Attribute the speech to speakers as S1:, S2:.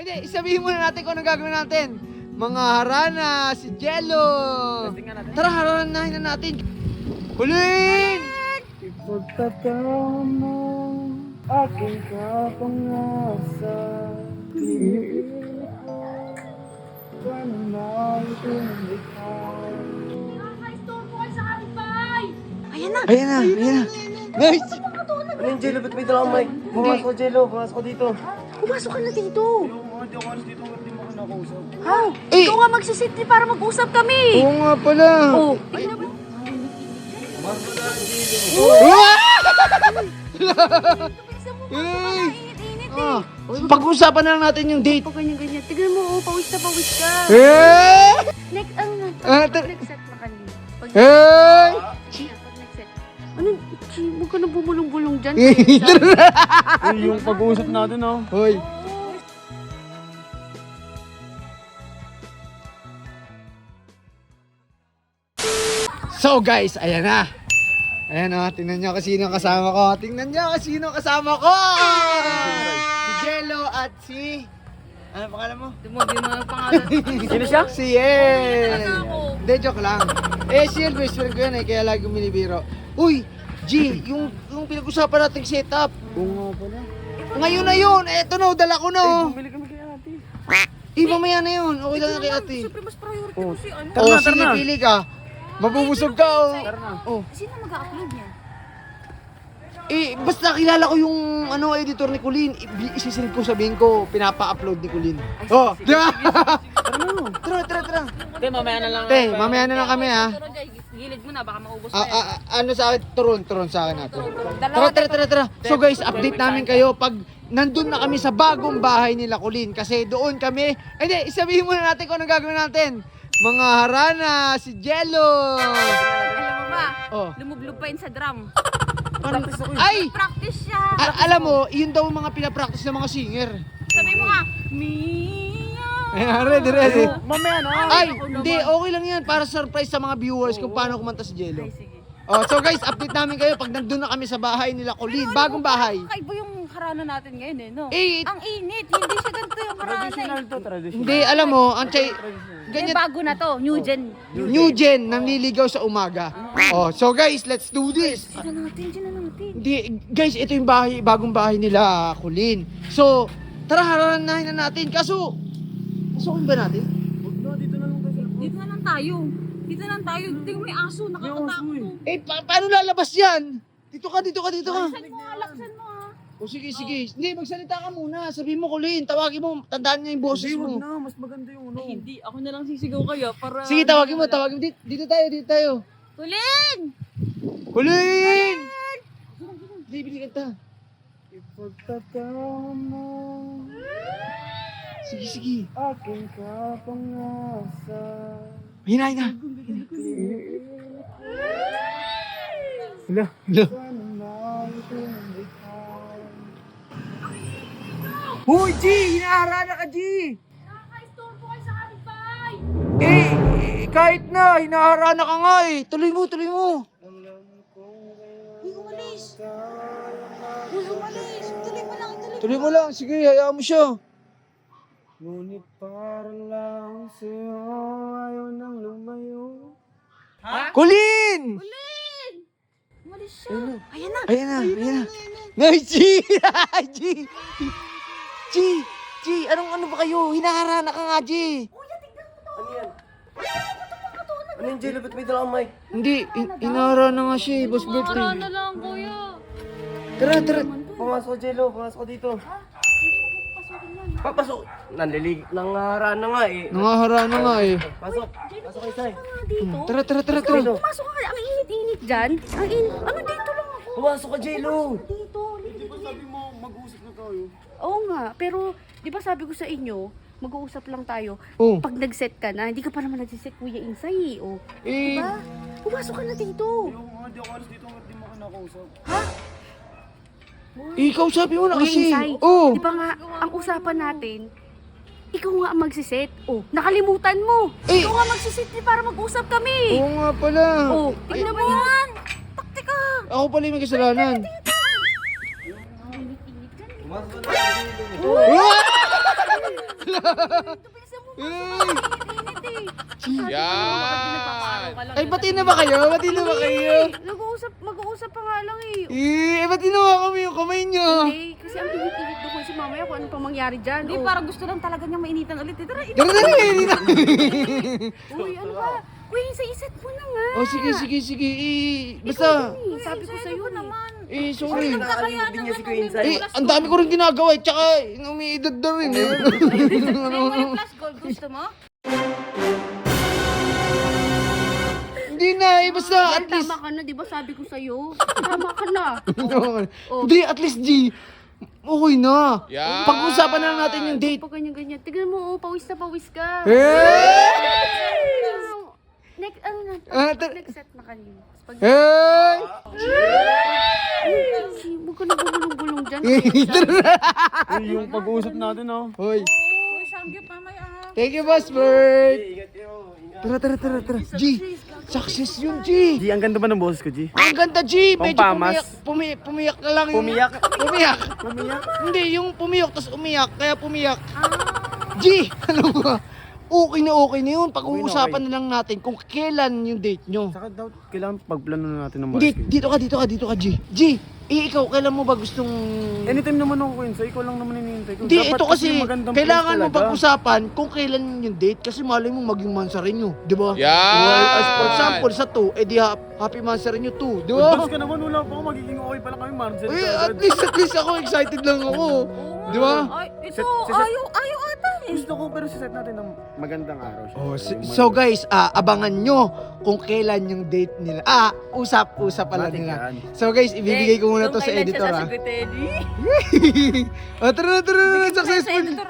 S1: Hindi, isabihin muna natin kung anong gagawin natin. Mga harana, si Jello. Tara, haranahin na natin. Kulin!
S2: Ipagtatao mo aking kapangasa. Pilit mo paano maitindihan.
S3: Nakaka-istorbo kayo sa kapitbahay! Ayan na!
S1: Ayan na, ayan na. Nice!
S2: Ano yung Jello? Ba't may dalang mic? Pumasok ko, Jello. Pumasok ko dito.
S3: Pumasok ka na dito!
S2: Hindi ako alis dito. Hindi mo ako nakausap.
S3: Ha?
S1: Eh!
S3: Ikaw nga magsisit para mag-usap kami!
S1: Oo nga pala.
S3: Oh! Tingnan mo!
S2: Pumasok ko na, Jello.
S3: Bilisan mo!
S1: Eh!
S3: Init-init
S1: Ah, pag-usapan na lang natin yung date.
S3: Pag ganyan-ganyan. Tignan mo, oh, pawis na pawis ka.
S1: Eh!
S3: Next,
S1: Ah,
S3: pag nag-set na kanina. Pag
S1: Eh!
S3: pag nag-set. Ano? Huwag ka na bumulong-bulong dyan.
S2: Yung pag-uusap natin, oh.
S1: Hoy. So guys, ayan na. Ayan o, tingnan nyo kung sino kasama ko. Tingnan nyo kung sino kasama ko. Si Jello at si... Ano pangalan mo?
S3: Di mo ang pangalan.
S2: Sino siya?
S1: Si Yen.
S3: Ano ako?
S1: Hindi, joke lang. Eh, si Yen, best friend ko yan eh, kaya lagi kong binibiro. Uy, G, yung pinag-usapan nating setup.
S2: Oo nga pala.
S1: Ngayon na yun, eto na, dala ko na. oh.
S2: Bumili kami kay ate.
S1: Mamaya na yun, okay lang na kay ate.
S3: Siyempre mas priority ko si ano.
S1: Oh,
S2: Tara na,
S1: sige,
S2: tara na.
S1: pili ka. Mabubusog ka, oh.
S2: Tara na.
S1: Oh.
S3: Sino mag-upload niya?
S1: Eh, basta kilala ko yung editor ni Colleen. Isisend ko, sabihin ko, pinapa-upload ni Colleen. Oh, di ba? Tara.
S2: Te, mamaya na lang.
S1: Te, mamaya na lang kami, ha.
S3: Pero Jay, gilid mo na, baka maubos na yan.
S1: Ano sa akin? Turon sa akin natin.
S3: Dalawa,
S1: Tara. So guys, update namin kayo pag nandun na kami sa bagong bahay nila Colleen. Kasi doon kami, hindi, isabihin muna natin kung anong gagawin natin. Mga harana, si Jello.
S3: Alam mo ba?
S1: Oh.
S3: Lumublob pa yun sa drum.
S1: Ay!
S3: Practice siya.
S1: Alam mo, yun daw ang mga pinapractice ng mga singer.
S3: Sabi mo nga, Mia.
S1: Ayan, ready.
S2: Mamaya na.
S1: Ay, hindi, okay lang yan. Para surprise sa mga viewers kung paano kumanta si Jello.
S3: Ay, sige.
S1: Oh, so guys, update namin kayo pag nandun na kami sa bahay nila Colleen. Bagong bahay.
S3: Kakaiba yung harana natin ngayon eh, no?
S1: Eh,
S3: Ang init, hindi siya ganito yung harana
S2: Traditional
S3: eh.
S2: to, traditional.
S1: hindi, alam mo, ang chay,
S3: Ganyan.
S1: ganyan,
S3: Bago na to, new gen.
S1: new gen, nanliligaw sa umaga. Oh, so guys, let's do this.
S3: Diyan na natin.
S1: Hindi, guys, ito yung bahay, bagong bahay nila Colleen. So, tara, haranahin na natin. Kaso, pasukin ba natin?
S2: Huwag na, dito na lang tayo.
S3: Dito na lang tayo. Tingnan may aso, nakakatakot.
S1: Eh, paano lalabas yan? Dito ka.
S3: Laksan mo ha.
S1: O sige. Hindi, magsalita ka muna. Sabihin mo, Colleen, tawagin mo. Tandaan niya yung boses
S2: Hindi, huwag
S1: mo.
S2: na. Mas maganda yung ano.
S3: Hindi, ako na lang sisigaw kaya para...
S1: Sige, tawagin mo. Dito tayo.
S3: Tulin!
S1: Colleen! Bili ka.
S2: Ipagtatao mo
S1: Sige.
S2: aking kapangasa.
S1: Hina.
S2: Hala. Paano maitindihan. Hoy, G! Hinaharana ka, G!
S3: Nakaka-istorbo kayo sa kapitbahay!
S1: Eh, kahit na. Hinaharana ka nga eh. Tuloy mo.
S3: Uy, umalis!
S1: Tuloy mo lang. Sige, hayaan mo siya.
S2: Ngunit para lang sa'yo ayaw nang lumayo.
S1: Colleen!
S3: Umalis siya. Ayan na.
S1: Ayan na. Nice, G! G! Ano ba kayo? Hinaharana ka nga, G!
S2: Ano yan? Ano yung Jello? Ba't may dalang mic?
S1: Hindi, hinaharana nga siya eh. Boss birthday.
S3: Harana lang, kuya.
S1: Tara.
S2: Pumasok ko, Jello. Pumasok ko dito. Papasok. Nangaharana nga eh.
S1: Nangaharana nga eh.
S2: Pasok. Pasok kayo, Say.
S3: Dito?
S1: Tara.
S2: Dito.
S3: Pumasok ka. Ang init-init dyan. Ano dito lang ako?
S2: Pumasok ka, Jello.
S3: Dito.
S2: Di ba sabi mo mag-uusap na tayo?
S3: Oo nga, pero di ba sabi ko sa inyo, mag-uusap lang tayo.
S1: Oh.
S3: Pag nag-set ka na, hindi ka pa naman nag-set Kuya Insay. Oh.
S1: Eh,
S3: Diba? Pumasok ka na dito.
S2: Hindi ako alis dito. Hindi mo ako nakausap.
S1: ikaw sabi mo na
S3: Kuya
S1: kasi.
S3: Insay,
S1: Oh.
S3: di ba nga, ang usapan natin, ikaw nga ang magsiset. Oh, nakalimutan mo.
S1: Eh.
S3: Ikaw nga magsiset para mag-usap kami.
S1: Oo nga pala.
S3: Oh, tingnan mo yan. Taktika.
S1: Ako pala yung may kasalanan.
S2: Pumasok ka na, Jello.
S3: Bilisan mo, mainit eh.
S4: Yan.
S1: Ay, bati na ba kayo? Bati na ba kayo?
S3: Mag-uusap pa nga lang eh.
S1: Bati na ba kami yung kamay niyo?
S3: Hindi, kasi ang init-init doon si mamaya kung ano pa mangyari dyan.
S5: Hindi, parang gusto lang talaga niyang mainitan ulit. Tara,
S1: Tara na rin,
S3: Uy, ano ba? Uy, isa-isat mo na nga.
S1: Oh, sige. Basta,
S3: Sabi ko sa'yo
S5: naman.
S1: sorry.
S2: Nakakalimutin niya si Kuya Insay.
S1: Ang dami ko rin ginagawa eh. Tsaka, umiidad na rin eh.
S5: May yung plus gold. Gusto mo?
S1: Hindi na eh. Basta, at least.
S3: Tama ka na, di ba sabi ko sa'yo? Tama ka na.
S1: Hindi, at least G. Okay na.
S4: Yan.
S1: Pag-usapan na lang natin yung date.
S3: Pag ganyan-ganyan. Tignan mo, pawis na pawis ka. Next, ano na? Next set na kanina. Pag...
S1: Hey!
S3: Huwag ka na gulong-gulong dyan.
S2: Yung pag-uusap natin, oh.
S1: Hoy.
S5: Uy, samgyup mamaya.
S1: Thank you, Boss Bert.
S2: Ingat kayo, ingat.
S1: Tara. G. Success yun, G.
S2: G, ang ganda ba ng boses ko, G?
S1: Ang ganda, G. Medyo
S2: Pampamas.
S1: pumiyak na lang.
S2: Pumiyak?
S1: Pumiyak.
S2: Pumiyak?
S1: Hindi, yung pumiyok, tapos umiyak. Kaya pumiyak. G, ano ba? Okay na yun. Pag-uusapan na lang natin kung kailan yung date nyo.
S2: Saka daw, kailangan pagplano na natin ng
S1: Hindi,
S2: maayos.
S1: dito ka, G. G, ikaw, kailan mo ba gustong...
S2: Anytime naman ako, Kuya Insay. Ikaw lang naman hinihintay ko.
S1: Hindi,
S2: Dapat
S1: ito kasi,
S2: yung magandang
S1: kailangan
S2: place
S1: mo
S2: talaga.
S1: pag-usapan kung kailan yung date. Kasi malay mo maging mansarin nyo, di ba?
S4: Yan.
S1: Well, as for example, sa 2, edi happy mansarin nyo 2, di ba?
S2: Advance ka naman, wala pa ako. Magiging okay pala kami, Marcel.
S1: At least ako excited lang ako. Di ba?
S5: Ay, ito,
S2: Set-
S5: ayaw ata eh.
S2: Gusto ko, pero siset natin ng magandang araw.
S1: Oh,
S2: syempre.
S1: so guys, abangan nyo kung kailan yung date nila. Usap pala
S2: Matik
S1: nila.
S2: yan.
S1: So guys, ibibigay ko muna to sa editor ha.
S5: Kung kailan siya sasagutin.
S1: Tara na, successful.
S5: Editor,